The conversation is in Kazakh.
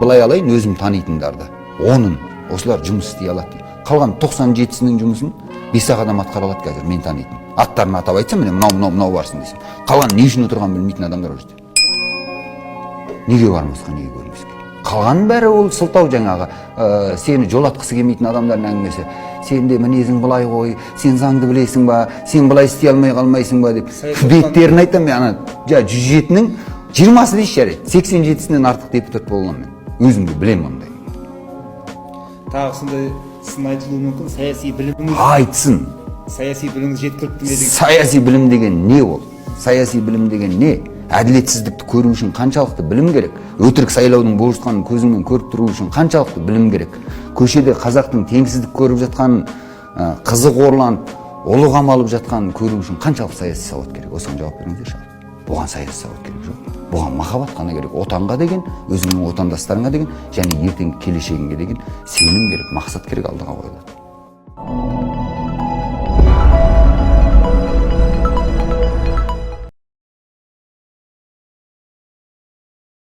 былай алайын, өзім таныйтындарды. 10-ын осылар жұмыс істей алады дейді. Қалған 97-сінің жұмысын 5-ақ адам атқара алады қазір, мен танитын. Аттарын атап айтсам, міне мынау барсын десем. Қалған не үшін отырған білмейтін адамдар ол жерде. Неге бармасқа, неге көрмеске? Қалған бәрі ол сылтау жаңағы, сені жолатқысы келмейтін адамдардың әңгімесі. Сен де мінезің былай ғой, сен заңды білесің ба, сен былай істей алмай қалмайсың ба деп. Беттерін айтам мен, ана 107-нің 20-сы дейші жарайды, 87-сінен артық депутат болған мен. Өзімді білем ондай. Тағы сондай сын айтылуы мүмкін, саяси біліміңіз. Айтсын. Саяси біліміңіз жеткілікті ме деген. Саяси білім деген не ол? Саяси білім деген не? Әділетсіздікті көру үшін қаншалықты білім керек? Өтірік сайлаудың болжатқанын көзіңмен көріп тұру үшін қаншалықты білім керек? Көшеде қазақтың теңсіздік көріп жатқанын, қызы қорланып, ұлы қамалып жатқанын көру үшін қаншалықты саяси сауат керек? Осыған жауап беріңіздерші. Бұған саяси сауат керек жоқ. Бұған махаббат қана керек. Отанға деген, өзіңнің отандастарыңа деген, және ертең келешегіңе деген сенім керек, мақсат керек алдыға қойылады.